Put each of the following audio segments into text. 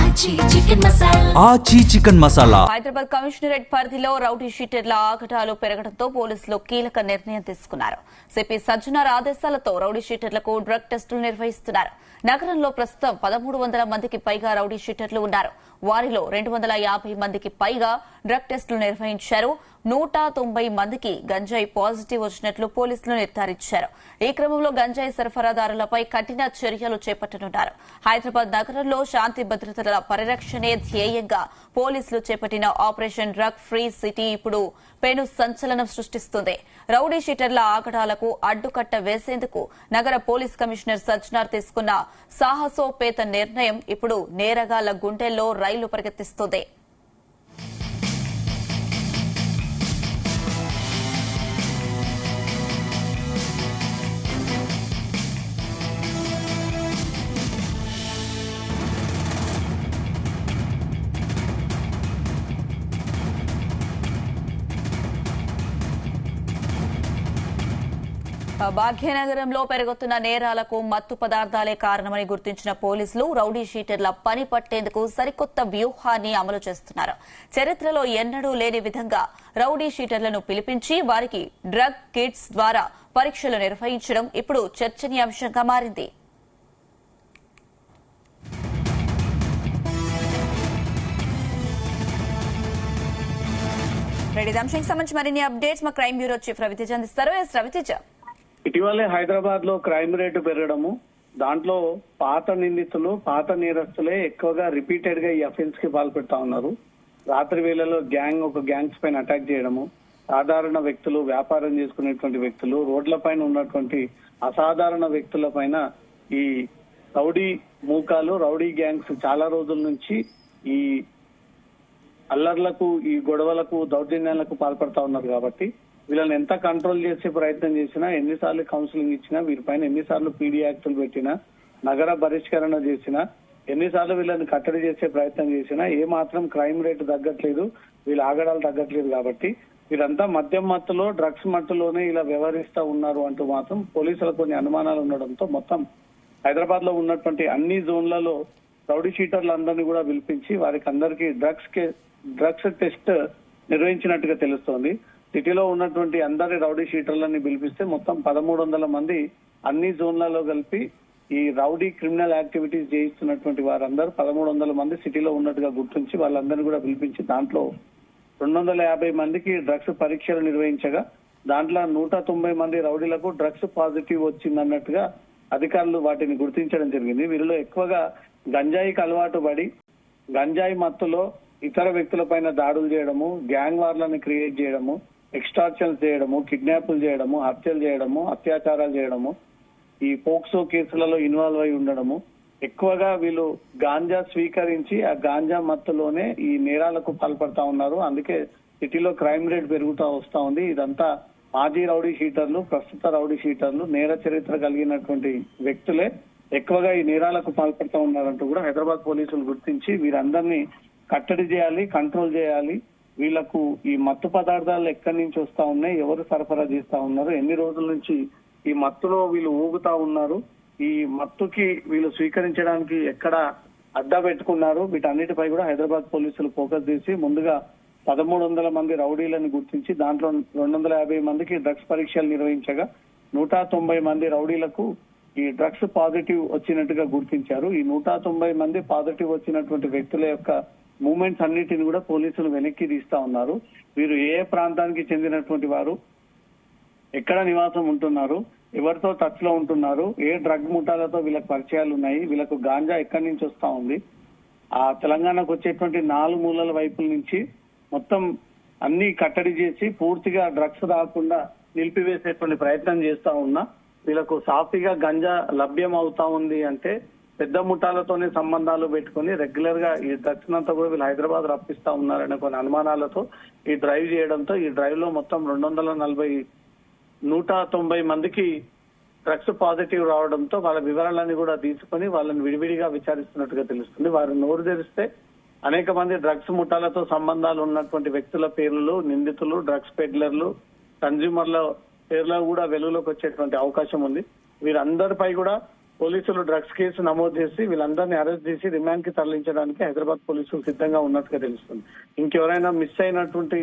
ఆచి chicken masala. Hyderabad commissionerate పరిధిలో rowdy షీటర్ల ఆగడాలు పెరగడంతో పోలీసులు కీలక నిర్ణయం తీసుకున్నారు. సిపి సజ్జనార్ ఆదేశాలతో రౌడీ షీటర్లకు డ్రగ్ టెస్టులు నిర్వహిస్తున్నారు. నగరంలో ప్రస్తుతం 1300 మందికి పైగా రౌడీ షీటర్లు ఉన్నారు. వారిలో 250 మందికి పైగా డ్రగ్ టెస్టులు నిర్వహించారు. 190 మందికి గంజాయి పాజిటివ్ వచ్చినట్లు పోలీసులు నిర్ధారించారు. ఈ క్రమంలో గంజాయి సరఫరాదారులపై కఠిన చర్యలు చేపట్టనున్నారు. హైదరాబాద్ నగరంలో శాంతి భద్రతల పరిరక్షణే ధ్యేయంగా పోలీసులు చేపట్టిన ఆపరేషన్ డ్రగ్ ఫ్రీ సిటీ ఇప్పుడు పెను సంచలనం సృష్టిస్తుంది. రౌడీ షీటర్ల ఆగడాలకు అడ్డుకట్ట వేసేందుకు నగర పోలీస్ కమిషనర్ సజ్జనార్ తీసుకున్న సాహసోపేత నిర్ణయం ఇప్పుడు నేరగాళ్ల గుండెల్లో రైలు పరిగెత్తిస్తుంది. భాగ్యనగరంలో పెరుగుతున్న నేరాలకు మత్తు పదార్థాలే కారణమని గుర్తించిన పోలీసులు రౌడీ షీటర్ల పని పట్టేందుకు సరికొత్త వ్యూహాన్ని అమలు చేస్తున్నారు. చరిత్రలో ఎన్నడూ లేని విధంగా రౌడీ షీటర్లను పిలిపించి వారికి డ్రగ్ కిట్స్ ద్వారా పరీక్షలు నిర్వహించడం ఇప్పుడు చర్చనీయాంశంగా మారింది. అంశానికి సంబంధించి మరిన్ని అప్డేట్స్ మా క్రైమ్ బ్యూరో చీఫ్ రవితేజ అందిస్తారు. రవితేజ, ఇటీవలే హైదరాబాద్ లో క్రైమ్ రేటు పెరగడము, దాంట్లో పాత నిందితులు పాత నేరస్తులే ఎక్కువగా రిపీటెడ్ గా ఈ అఫెన్స్ కి పాల్పడతా ఉన్నారు. రాత్రి వేళలో ఒక గ్యాంగ్స్ పైన అటాక్ చేయడము, సాధారణ వ్యక్తులు, వ్యాపారం చేసుకునేటువంటి వ్యక్తులు, రోడ్ల పైన ఉన్నటువంటి అసాధారణ వ్యక్తుల పైన ఈ రౌడీ మూకాలు, రౌడీ గ్యాంగ్స్ చాలా రోజుల నుంచి ఈ అల్లర్లకు, ఈ గొడవలకు, దౌర్జన్యాలకు పాల్పడతా ఉన్నారు. కాబట్టి వీళ్ళని ఎంత కంట్రోల్ చేసే ప్రయత్నం చేసినా, ఎన్నిసార్లు కౌన్సిలింగ్ ఇచ్చినా, వీరిపైన ఎన్నిసార్లు పీడీ యాక్టులు పెట్టినా, నగర బహిష్కరణ చేసినా, ఎన్నిసార్లు వీళ్ళని కట్టడి చేసే ప్రయత్నం చేసినా ఏ మాత్రం క్రైమ్ రేటు తగ్గట్లేదు, వీళ్ళ ఆగడాలు తగ్గట్లేదు. కాబట్టి వీరంతా మద్యం మత్తులో, డ్రగ్స్ మత్తులోనే ఇలా వ్యవహరిస్తా ఉన్నారు అంటూ మాత్రం పోలీసులకు కొన్ని అనుమానాలు ఉండడంతో మొత్తం హైదరాబాద్ లో ఉన్నటువంటి అన్ని జోన్లలో రౌడీ షీటర్లందరినీ కూడా పిలిపించి వారికి అందరికీ డ్రగ్స్ టెస్ట్ నిర్వహించినట్టుగా తెలుస్తోంది. సిటీలో ఉన్నటువంటి అందరి రౌడీ షీటర్లని పిలిపిస్తే మొత్తం 1300 మంది అన్ని జోన్లలో కలిపి ఈ రౌడీ క్రిమినల్ యాక్టివిటీస్ చేయిస్తున్నటువంటి వారందరూ 1300 మంది సిటీలో ఉన్నట్టుగా గుర్తించి వాళ్ళందరినీ కూడా పిలిపించి దాంట్లో 250 మందికి డ్రగ్స్ పరీక్షలు నిర్వహించగా దాంట్లో 190 మంది రౌడీలకు డ్రగ్స్ పాజిటివ్ వచ్చిందన్నట్టుగా అధికారులు వాటిని గుర్తించడం జరిగింది. వీరిలో ఎక్కువగా గంజాయికి అలవాటు పడి గంజాయి మత్తులో ఇతర వ్యక్తుల పైన దాడులు చేయడము, గ్యాంగ్ వార్లను క్రియేట్ చేయడము, ఎక్స్టార్షన్స్ చేయడము, కిడ్నాపులు చేయడము, హత్యలు చేయడము, అత్యాచారాలు చేయడము, ఈ పోక్సో కేసులలో ఇన్వాల్వ్ అయి ఉండడము, ఎక్కువగా వీళ్ళు గాంజా స్వీకరించి ఆ గాంజా మత్తులోనే ఈ నేరాలకు పాల్పడతా ఉన్నారు. అందుకే సిటీలో క్రైమ్ రేట్ పెరుగుతూ వస్తా ఉంది. ఇదంతా మాజీ రౌడీ షీటర్లు, ప్రస్తుత రౌడీ షీటర్లు, నేర చరిత్ర కలిగినటువంటి వ్యక్తులే ఎక్కువగా ఈ నేరాలకు పాల్పడతా ఉన్నారంటూ కూడా హైదరాబాద్ పోలీసులు గుర్తించి వీరందరినీ కట్టడి చేయాలి, కంట్రోల్ చేయాలి. వీళ్లకు ఈ మత్తు పదార్థాలు ఎక్కడి నుంచి వస్తా ఉన్నాయి, ఎవరు సరఫరా చేస్తా ఉన్నారు, ఎన్ని రోజుల నుంచి ఈ మత్తులో వీళ్ళు ఊగుతా ఉన్నారు, ఈ మత్తుకి వీళ్ళు స్వీకరించడానికి ఎక్కడ అడ్డా పెట్టుకున్నారు, వీటన్నిటిపై కూడా హైదరాబాద్ పోలీసులు ఫోకస్ చేసి ముందుగా 1300 మంది రౌడీలను గుర్తించి దాంట్లో 250 మందికి డ్రగ్స్ పరీక్షలు నిర్వహించగా 190 మంది రౌడీలకు ఈ డ్రగ్స్ పాజిటివ్ వచ్చినట్టుగా గుర్తించారు. ఈ 190 మంది పాజిటివ్ వచ్చినటువంటి వ్యక్తుల యొక్క మూవ్మెంట్స్ అన్నిటిని కూడా పోలీసులు వెనక్కి తీస్తా ఉన్నారు. వీరు ఏ ప్రాంతానికి చెందినటువంటి వారు, ఎక్కడ నివాసం ఉంటున్నారు, ఎవరితో టచ్ లో ఉంటున్నారు, ఏ డ్రగ్ ముఠాలతో వీళ్ళకి పరిచయాలు ఉన్నాయి, వీళ్ళకు గాంజా ఎక్కడి నుంచి వస్తా ఉంది, ఆ తెలంగాణకు వచ్చేటువంటి 4 మూలల వైపుల నుంచి మొత్తం అన్ని కట్టడి చేసి పూర్తిగా డ్రగ్స్ రాకుండా నిలిపివేసేటువంటి ప్రయత్నం చేస్తా ఉన్నా వీళ్ళకు సాఫీగా గంజా లభ్యం అవుతా ఉంది అంటే పెద్ద ముఠాలతోనే సంబంధాలు పెట్టుకుని రెగ్యులర్ గా ఈ డ్రగ్స్ అంతా కూడా వీళ్ళు హైదరాబాద్ రప్పిస్తా ఉన్నారనే కొన్ని అనుమానాలతో ఈ డ్రైవ్ చేయడంతో ఈ డ్రైవ్ లో మొత్తం 190 మందికి డ్రగ్స్ పాజిటివ్ రావడంతో వాళ్ళ వివరాలన్నీ కూడా తీసుకుని వాళ్ళని విడివిడిగా విచారిస్తున్నట్టుగా తెలుస్తుంది. వారు నోరు తెరిస్తే అనేక మంది డ్రగ్స్ ముఠాలతో సంబంధాలు ఉన్నటువంటి వ్యక్తుల పేర్లు, నిందితులు, డ్రగ్స్ పెడ్లర్లు, కన్జ్యూమర్ల పేర్లో కూడా వెలుగులోకి వచ్చేటువంటి అవకాశం ఉంది. వీరందరిపై కూడా పోలీసులు డ్రగ్స్ కేసు నమోదు చేసి వీళ్ళందరినీ అరెస్ట్ చేసి రిమాండ్ కి తరలించడానికి హైదరాబాద్ పోలీసులు సిద్ధంగా ఉన్నట్టుగా తెలుస్తుంది. ఇంకెవరైనా మిస్ అయినటువంటి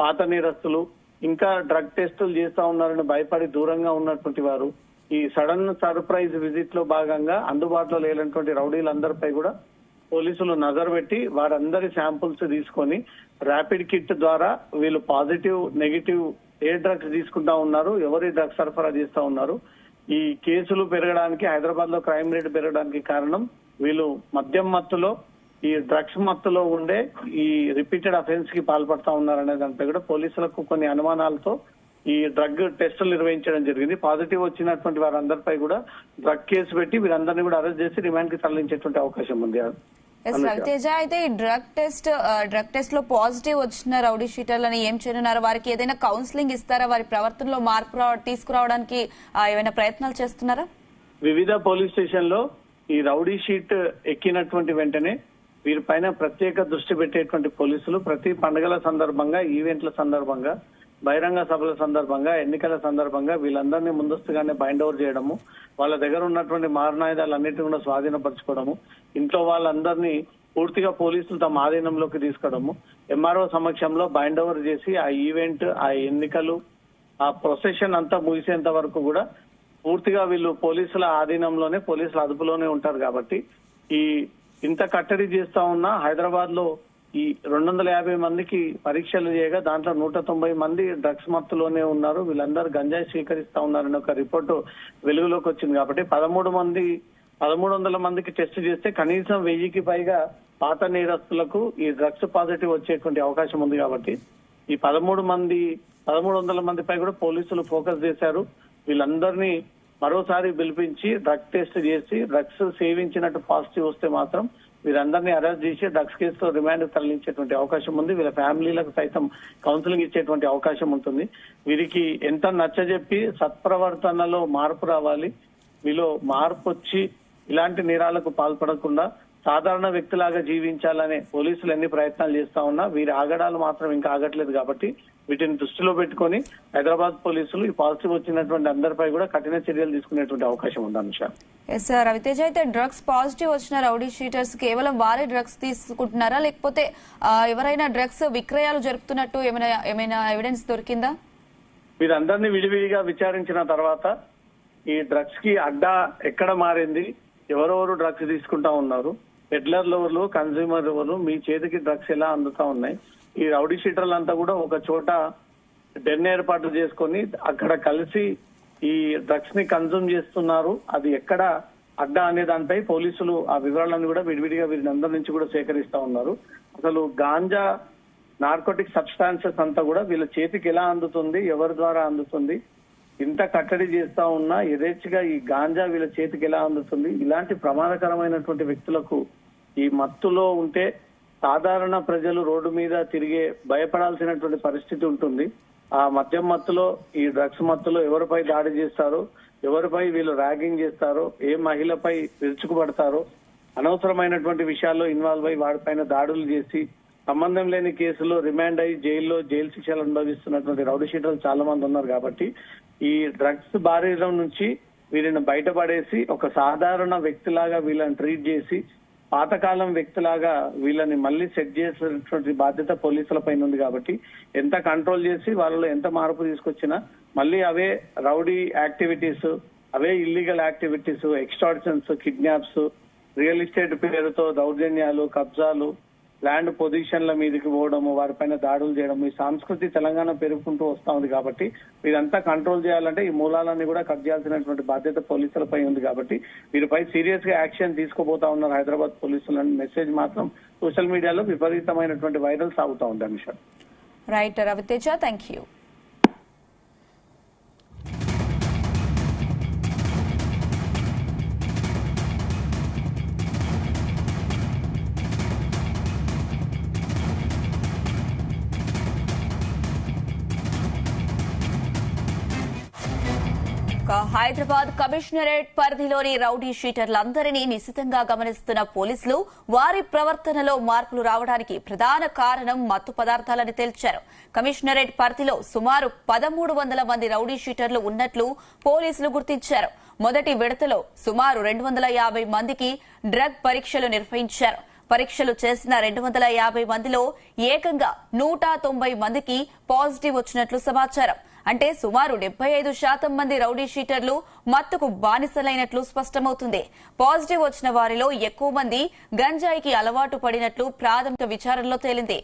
పాత నేరస్తులు ఇంకా డ్రగ్ టెస్టులు చేస్తా ఉన్నారని భయపడి దూరంగా ఉన్నటువంటి వారు ఈ సడన్ సర్ప్రైజ్ విజిట్ లో భాగంగా అందుబాటులో లేనటువంటి రౌడీలందరిపై కూడా పోలీసులు నజరు పెట్టి వారందరి శాంపుల్స్ తీసుకొని ర్యాపిడ్ కిట్ ద్వారా వీళ్ళు పాజిటివ్ నెగిటివ్ ఏ డ్రగ్స్ తీసుకుంటా ఉన్నారు, ఎవరి డ్రగ్స్ సరఫరా చేస్తా ఉన్నారు, ఈ కేసులు పెరగడానికి హైదరాబాద్ లో క్రైమ్ రేట్ పెరగడానికి కారణం వీళ్ళు మద్యం మత్తులో ఈ డ్రగ్స్ మత్తులో ఉండే ఈ రిపీటెడ్ అఫెన్స్ కి పాల్పడతా ఉన్నారనే దానిపై కూడా పోలీసులకు కొన్ని అనుమానాలతో ఈ డ్రగ్ టెస్టులు నిర్వహించడం జరిగింది. పాజిటివ్ వచ్చినటువంటి వారందరిపై కూడా డ్రగ్ కేసు పెట్టి వీరందరినీ కూడా అరెస్ట్ చేసి రిమాండ్ కి తరలించేటువంటి అవకాశం ఉంది. రవితేజ, అయితే ఈ డ్రగ్ టెస్ట్ లో పాజిటివ్ వచ్చిన రౌడీ షీటర్లని ఏం చేయనున్నారు? వారికి ఏదైనా కౌన్సిలింగ్ ఇస్తారా? వారి ప్రవర్తనలో మార్పు తీసుకురావడానికి ఏమైనా ప్రయత్నాలు చేస్తున్నారా? వివిధ పోలీస్ స్టేషన్ లో ఈ రౌడీ షీట్ ఎక్కినటువంటి వెంటనే వీరిపైన ప్రత్యేక దృష్టి పెట్టేటువంటి పోలీసులు ప్రతి పండుగల సందర్భంగా, ఈవెంట్ల సందర్భంగా, బహిరంగ సభల సందర్భంగా, ఎన్నికల సందర్భంగా వీళ్ళందరినీ ముందస్తుగానే బైండ్ ఓవర్ చేయడము, వాళ్ళ దగ్గర ఉన్నటువంటి మారణాయుధాలన్నింటినీ కూడా స్వాధీనపరచుకోవడము, ఇంట్లో వాళ్ళందరినీ పూర్తిగా పోలీసులు తమ ఆధీనంలోకి తీసుకోవడము, ఎంఆర్ఓ సమక్షంలో బైండ్ ఓవర్ చేసి ఆ ఈవెంట్, ఆ ఎన్నికలు, ఆ ప్రొసెషన్ అంతా ముగిసేంత వరకు కూడా పూర్తిగా వీళ్ళు పోలీసుల ఆధీనంలోనే, పోలీసుల అదుపులోనే ఉంటారు. కాబట్టి ఈ ఇంత కట్టడి చేస్తా ఉన్నా హైదరాబాద్ లో ఈ 250 మందికి పరీక్షలు చేయగా దాంట్లో 190 మంది డ్రగ్స్ మత్తులోనే ఉన్నారు, వీళ్ళందరూ గంజాయి స్వీకరిస్తా ఉన్నారని ఒక రిపోర్టు వెలుగులోకి వచ్చింది. కాబట్టి 1300 మందికి టెస్ట్ చేస్తే కనీసం 1000కి పైగా పాత నేరస్తులకు ఈ డ్రగ్స్ పాజిటివ్ వచ్చేటువంటి అవకాశం ఉంది. కాబట్టి ఈ 1300 మందిపై కూడా పోలీసులు ఫోకస్ చేశారు. వీళ్ళందరినీ మరోసారి పిలిపించి డ్రగ్ టెస్ట్ చేసి డ్రగ్స్ సేవించినట్టు పాజిటివ్ వస్తే మాత్రం వీరందరినీ అరెస్ట్ చేసి డ్రగ్స్ కేసులో రిమాండ్ తరలించేటువంటి అవకాశం ఉంది. వీళ్ళ ఫ్యామిలీలకు సైతం కౌన్సిలింగ్ ఇచ్చేటువంటి అవకాశం ఉంటుంది. వీరికి ఎంత నచ్చజెప్పి సత్ప్రవర్తనలో మార్పు రావాలి, వీళ్ళు మార్పు వచ్చి ఇలాంటి నేరాలకు పాల్పడకుండా సాధారణ వ్యక్తిలాగా జీవించాలనే పోలీసులు ఎన్ని ప్రయత్నాలు చేస్తా ఉన్నా వీరి ఆగడాలు మాత్రం ఇంకా ఆగట్లేదు. కాబట్టి వీటిని దృష్టిలో పెట్టుకొని హైదరాబాద్ పోలీసులు ఈ పాజిటివ్ వచ్చినటువంటి అందరిపై కూడా కఠిన చర్యలు తీసుకునేటువంటి అవకాశం ఉంది. అనుష, రవితేజ, అయితే డ్రగ్స్ పాజిటివ్ వచ్చిన రౌడీ షీటర్స్ కేవలం వారే డ్రగ్స్ తీసుకుంటున్నారా, లేకపోతే ఎవరైనా డ్రగ్స్ విక్రయాలు జరుపుతున్నట్టు ఏమైనా ఎవిడెన్స్ దొరికిందా? వీరందరినీ విడివిడిగా విచారించిన తర్వాత ఈ డ్రగ్స్ కి అడ్డా ఎక్కడ మారింది, ఎవరెవరు డ్రగ్స్ తీసుకుంటా ఉన్నారు, పెడ్లర్లు ఎవరు, కన్స్యూమర్ ఎవరు, మీ చేతికి డ్రగ్స్ ఎలా అందుతా ఉన్నాయి, ఈ రౌడీ షీటర్లంతా కూడా ఒక చోట డెన్ ఏర్పాటు చేసుకొని అక్కడ కలిసి ఈ డ్రగ్స్ ని కన్జ్యూమ్ చేస్తున్నారు, అది ఎక్కడ అడ్డా అనే దానిపై పోలీసులు ఆ వివరాలను కూడా విడివిడిగా వీరినందరి నుంచి కూడా సేకరిస్తా ఉన్నారు. అసలు గాంజా, నార్కోటిక్ సబ్స్టాన్సెస్ అంతా కూడా వీళ్ళ చేతికి ఎలా అందుతుంది, ఎవరి ద్వారా అందుతుంది, ఇంత కట్టడి చేస్తా ఉన్నా యథేచ్ఛగా ఈ గాంజా వీళ్ళ చేతికి ఎలా అందుతుంది, ఇలాంటి ప్రమాదకరమైనటువంటి వ్యక్తులకు ఈ మత్తులో ఉంటే సాధారణ ప్రజలు రోడ్డు మీద తిరిగే భయపడాల్సినటువంటి పరిస్థితి ఉంటుంది. ఆ మద్యం మత్తులో, ఈ డ్రగ్స్ మత్తులో ఎవరిపై దాడి చేస్తారో, ఎవరిపై వీళ్ళు ర్యాగింగ్ చేస్తారో, ఏ మహిళపై విరుచుకుపడతారో, అనవసరమైనటువంటి విషయాల్లో ఇన్వాల్వ్ అయ్యి వాడిపైన దాడులు చేసి సంబంధం లేని కేసులో రిమాండ్ అయ్యి జైలు శిక్షలు అనుభవిస్తున్నటువంటి రౌడీ షీటర్లు చాలా మంది ఉన్నారు. కాబట్టి ఈ డ్రగ్స్ బారిన నుంచి వీరిని బయటపడేసి ఒక సాధారణ వ్యక్తిలాగా వీళ్ళని ట్రీట్ చేసి పాతకాలం వ్యక్తిలాగా వీళ్ళని మళ్ళీ సెట్ చేసేటువంటి బాధ్యత పోలీసుల పైన ఉంది. కాబట్టి ఎంత కంట్రోల్ చేసి వాళ్ళలో ఎంత మార్పు తీసుకొచ్చినా మళ్ళీ అవే రౌడీ యాక్టివిటీస్, అవే illegal activities, extortions, kidnaps, real estate పేరుతో దౌర్జన్యాలు, కబ్జాలు, ల్యాండ్ పొజిషన్ల మీదకి పోవడము, వారిపైన దాడులు చేయడము, ఈ సంస్కృతి తెలంగాణ పెరుగుకుంటూ వస్తా ఉంది. కాబట్టి వీరంతా కంట్రోల్ చేయాలంటే ఈ మూలాలన్నీ కూడా కట్ చేయాల్సినటువంటి బాధ్యత పోలీసులపై ఉంది. కాబట్టి వీరిపై సీరియస్ గా యాక్షన్ తీసుకోబోతా ఉన్నారు హైదరాబాద్ పోలీసులు అనే మెసేజ్ మాత్రం సోషల్ మీడియాలో విపరీతమైనటువంటి వైరల్ సాగుతా ఉంది. Anusha, right Ravi Teja, thank you. Hyderabad commissionerate పరిధిలోని రౌడీ షీటర్లందరినీ నిశితంగా గమనిస్తున్న పోలీసులు వారి ప్రవర్తనలో మార్పులు రావడానికి ప్రధాన కారణం మత్తు పదార్థాలని తేల్చారు. కమిషనరేట్ పరిధిలో సుమారు 1300 మంది రౌడీ షీటర్లు ఉన్నట్లు పోలీసులు గుర్తించారు. మొదటి విడతలో సుమారు 250 మందికి డ్రగ్ పరీక్షలు నిర్వహించారు. పరీక్షలు చేసిన 250 మందిలో ఏకంగా 190 మందికి పాజిటివ్ వచ్చినట్లు సమాచారం. అంటే సుమారు 75% మంది రౌడీ షీటర్లు మత్తుకు బానిసలైనట్లు స్పష్టమవుతుంది. పాజిటివ్ వచ్చిన వారిలో ఎక్కువ మంది గంజాయికి అలవాటు పడినట్లు ప్రాథమిక విచారణలో తేలింది.